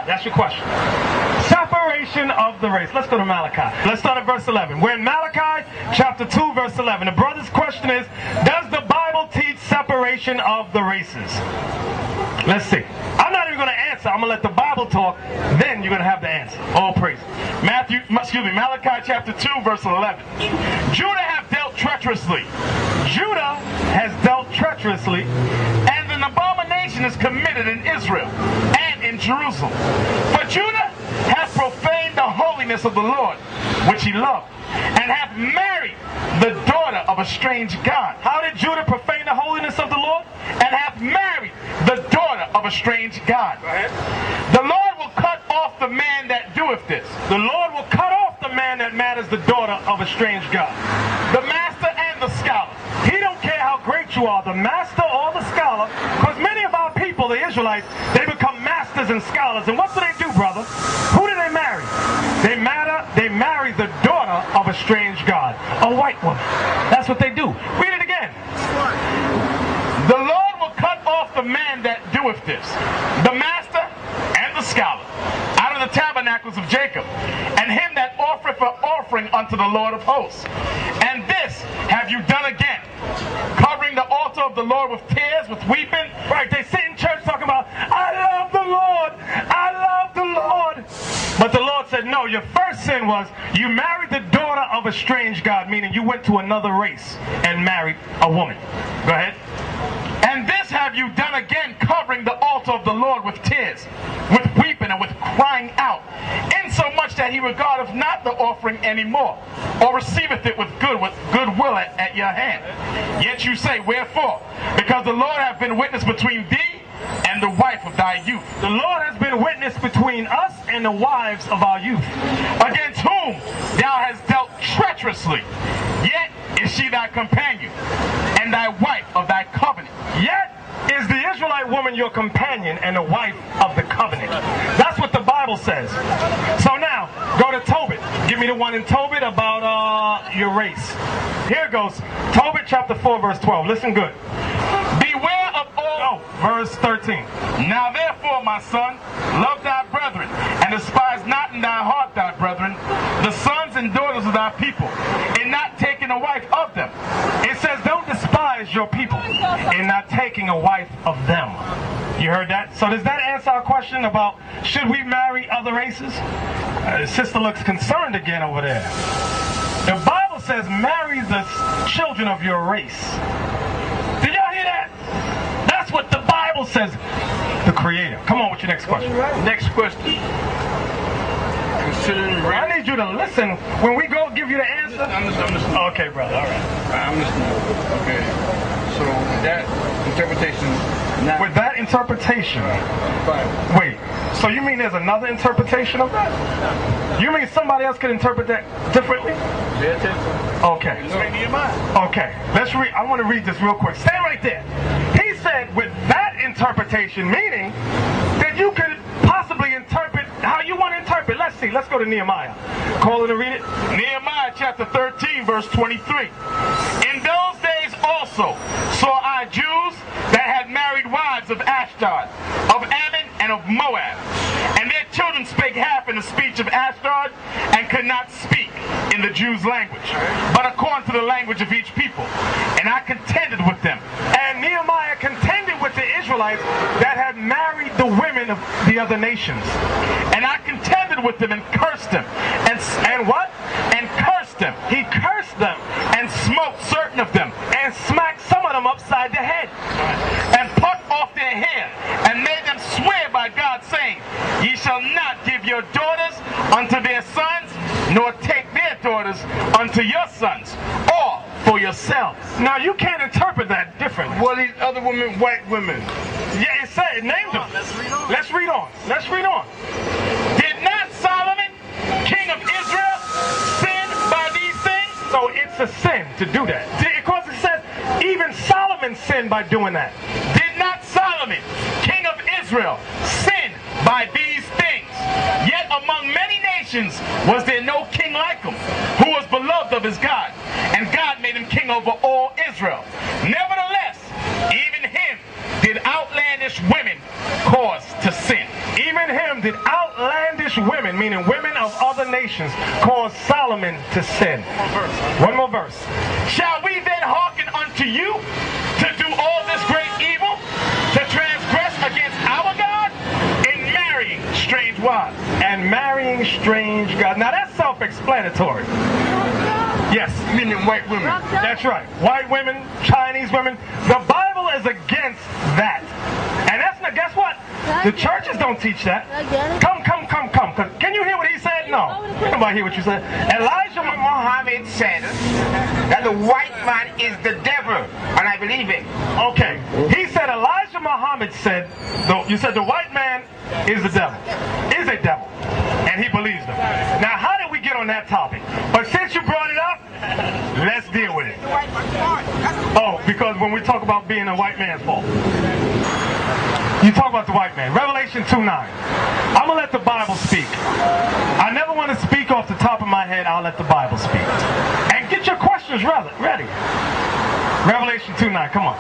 That's your question. Separation of the race. Let's go to Malachi. Let's start at verse 11. We're in Malachi chapter 2, verse 11. The brother's question is, does the Bible teach separation of the races? Let's see. I'm not even going to answer. I'm going to let the Bible talk. Then you're going to have the answer. All praise. Malachi chapter 2, verse 11. Judah hath dealt treacherously. Judah has dealt treacherously, and an abomination is committed in Israel and in Jerusalem. For Judah hath profaned the holiness of the Lord, which he loved, and hath married the daughter of a strange god. How did Judah profane the holiness of the Lord? And hath married the daughter of a strange god. Go ahead. The Lord will cut off the man that doeth this. The Lord will cut off the man that marries the daughter of a strange god. The master and the scholar. He don't care how great you are, the master or the scholar, because many of our people, the Israelites, they become masters and scholars. And what do they do, brother? Who do they marry? They marry the daughter of a strange god, a white woman. That's what they do. Read it again. The Lord will cut off the man that doeth this, the master and the scholar, out of the tabernacles of Jacob, and him that offereth an offering unto the Lord of hosts. And this have you done again, covering the altar of the Lord with tears, with weeping. Right, they sit in church talking about, I love the Lord, I love the Lord. But the Lord said, no, your first sin was you married the daughter of a strange god, meaning you went to another race and married a woman. Go ahead. And this have you done again, covering the altar of the Lord with tears, with weeping, and with crying out, insomuch that he regardeth not the offering any more, or receiveth it with goodwill at your hand. Yet you say, wherefore? Because the Lord hath been witness between thee and the wife of thy youth. The Lord has been witness between us and the wives of our youth, against whom thou hast dealt treacherously. Yet is she thy companion, and thy wife of thy covenant. Yet is the Israelite woman your companion and the wife of the covenant. That's what the Bible says. So now, go to Tobit. Give me the one in Tobit about your race. Here it goes. Tobit chapter 4, verse 12. Listen good. Beware of all. Verse 13. Now therefore, my son, love thy brethren, and despise not in thy heart thy brethren, the sons and daughters of thy people, in not taking a wife of them. It says, don't despise your people in not taking a wife of them. You heard that? So does that answer our question about should we marry other races? The sister looks concerned again over there. The Bible says marry the children of your race. Did y'all hear that? That's what the Bible says. The Creator. Come on with your next question. Next question. I need you to listen when we go give you the answer. I'm listening. Okay, brother. All right. I'm listening. Okay. So that interpretation. With that interpretation. Wait. So you mean there's another interpretation of that? You mean somebody else could interpret that differently? Okay. Okay. Let's read. I want to read this real quick. Stand right there. He said with that interpretation, meaning that you could possibly interpret how you want to interpret. Let's see. Let's go to Nehemiah. Call it and read it. Nehemiah chapter 13, verse 23. In those days also saw I Jews that had married wives of Ashdod, of Ammon, and of Moab. And their children spake half in the speech of Ashdod, and could not speak in the Jews' language, but according to the language of each people. And I contended with them. And Nehemiah contended with the Israelites that had married the women of the other nations. And I contended with them and cursed them. And what? And cursed them. He cursed them and smote certain of them and smacked some of them upside the head and plucked off their hair and made them swear by God, saying, ye shall not give your daughters unto their sons, nor take their daughters unto your sons, or for yourselves. Now you can't interpret that differently. Well, these other women, white women. Yeah, it said, it named them. Let's read on. Let's read on. Let's read on. Did not Solomon, king of Israel, sin by these things? So it's a sin to do that. Because it says, even Solomon sinned by doing that. Did not Solomon, king of Israel, sin by these things? Yet among many nations was there no king like him, who was beloved of his God, and God made him king over all Israel. Nevertheless, even him did outland outlandish women cause to sin. Even him did outlandish women, meaning women of other nations, cause Solomon to sin. One more verse. Shall we then hearken unto you to do all this great evil, to transgress against our God in marrying strange wives? And marrying strange gods. Now that's self-explanatory. Yes. Meaning white women. That's right. White women, Chinese women. The Bible is against that. And that's not, guess what? The churches don't teach that. Come. Can you hear what he said? No. Nobody hear what you said. Elijah Muhammad said that the white man is the devil, and I believe it. Okay. He said Elijah Muhammad said, you said the white man is the devil. Is a devil. And he believes them. Now, how did we get on that topic? But since you brought it up, let's deal with it. Oh, because when we talk about being a white man's fault. You talk about the white man. Revelation 2:9. I'm going to let the Bible speak. I never want to speak off the top of my head. I'll let the Bible speak. And get your questions ready. Revelation 2:9. Come on.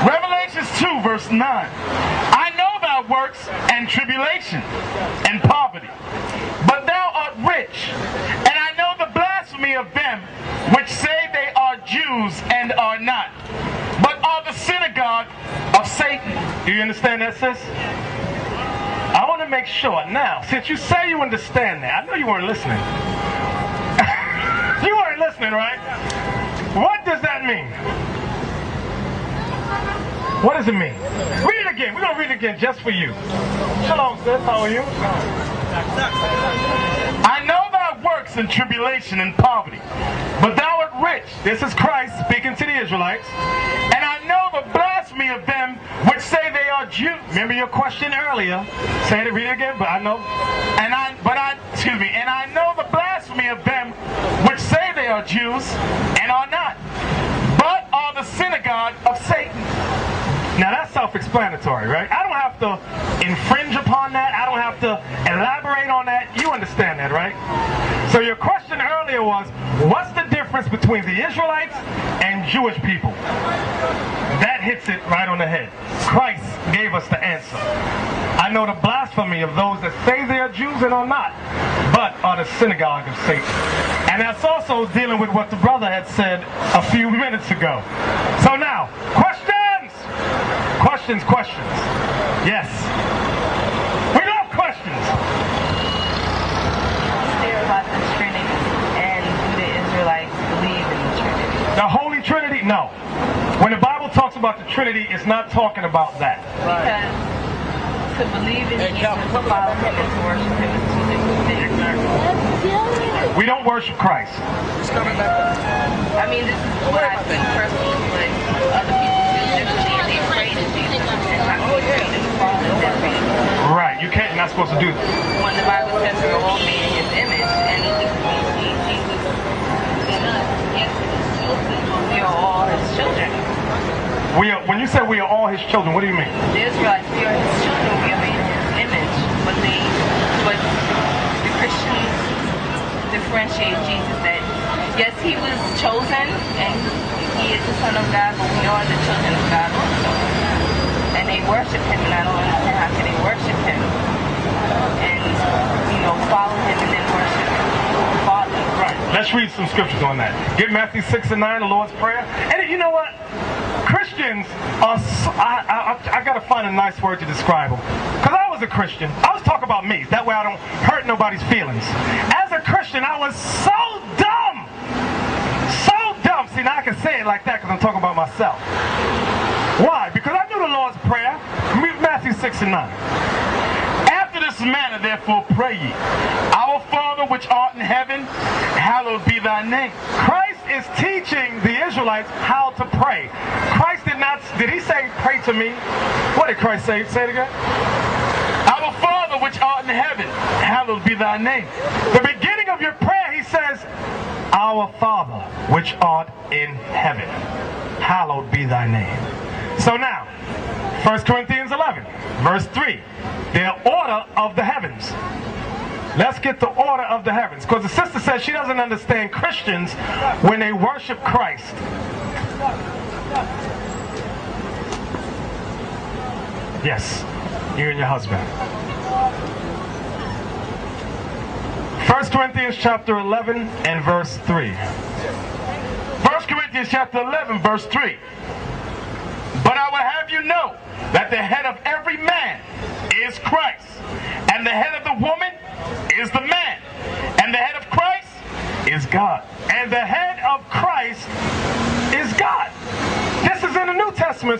Revelations 2 verse 9. I know thy works and tribulation and poverty, but thou art rich, and I know the blasphemy of them which say they are Jews and are not, but are the synagogue of Satan. Do you understand that, sis? I want to make sure. Now, since you say you understand that, I know you weren't listening. You weren't listening, right? What does that mean? What does it mean? Read it again. We're going to read it again just for you. Shalom, sis. How are you? I know thy works and tribulation and poverty, but thou art rich. This is Christ speaking to the Israelites. And I know the blasphemy of them which say they are Jews. Remember your question earlier. Say it, read it again, but I know. And I know the blasphemy of them which say they are Jews and are not, but are the synagogue of Satan. Now that's self-explanatory, right? I don't have to infringe upon that. I don't have to elaborate on that. You understand that, right? So your question earlier was, what's the difference between the Israelites and Jewish people? That hits it right on the head. Christ gave us the answer. I know the blasphemy of those that say they are Jews and are not, but are the synagogue of Satan. And that's also dealing with what the brother had said a few minutes ago. So now, questions? Questions. Yes. We love questions. There about the Trinity, and do the Israelites believe in the Trinity? The Holy Trinity? No. When the Bible talks about the Trinity, it's not talking about that. Because to believe in Jesus, to follow him, and to worship him is two different things. We don't worship Christ. I mean, this is what I think personally, but other people feel differently, and they pray to Jesus, and not pray to the Father that pray to him. Right. You can't. You're not supposed to do that. When the Bible says we're all made in his image, and Jesus, we are all his children. When you say we are all his children, what do you mean? The Israelites, we are his children, we are made in his image, but the Christians differentiate Jesus that yes, he was chosen and he is the Son of God, but we are the children of God also. And they worship him, and I don't understand how can they worship him and follow him and then worship the Father. Right. Let's read some scriptures on that. Get Matthew 6 and 9, the Lord's Prayer. And you know what? Christians are, I got to find a nice word to describe them. Because I was a Christian. I was talking about me. That way I don't hurt nobody's feelings. As a Christian, I was so dumb. So dumb. See, now I can say it like that because I'm talking about myself. Why? Because I knew the Lord's Prayer. Read Matthew 6 and 9. After this manner, therefore, pray ye. Our Father which art in heaven, hallowed be thy name. Christ is teaching the Israelites how to pray. Christ did he say, pray to me? What did Christ say? Say it again. Our Father which art in heaven, hallowed be thy name. The beginning of your prayer, he says, our Father which art in heaven, hallowed be thy name. So now, 1 Corinthians 11, verse 3, the order of the heavens. Let's get the order of the heavens. Because the sister says she doesn't understand Christians when they worship Christ. Yes, you and your husband. 1 Corinthians chapter 11 and verse 3. 1 Corinthians chapter 11, verse 3. But I would have you know that the head of every man is Christ, and the head of the woman is the man, and the head of Christ Is God. And the head of Christ is God. This is in the New Testament.